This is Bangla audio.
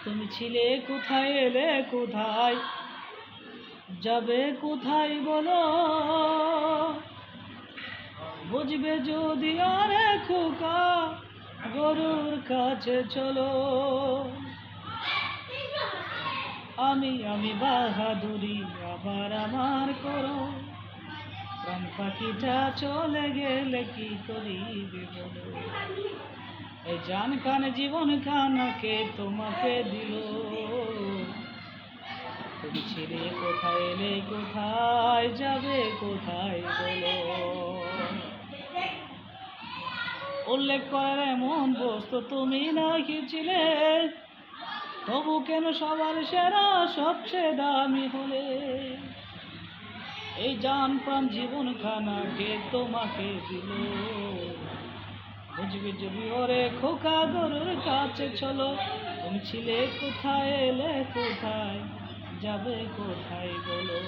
তুমি ছিলে কোথায়, এলে কোথায়, যাবে কোথায় বলো? বুঝবে যদি আরে খোকা, গরুর কাছে চলো। আমি বাহাদুরি আবার আমার করো, প্রাণ পাখিটা চলে গেলে কি করিবে বলো? এই জান খান জীবন খানাকে তোমাকে দিল, তুমি ছিলে কোথায়, এলে কোথায়, যাবে কোথায় বলো? উল্লেখ করার এমন বস্তু তুমি নাকি ছিলে, তবু কেন সবার সেরা সবচেয়ে দামি হলে? এই জান প্রাণ জীবন খানাকে তোমাকে দিল, বুঝবে যদি ওরে খোকা, গরুর কাছে চলো। তুমি ছিলে কোথায়, এলে কোথায়, যাবে কোথায় বলো?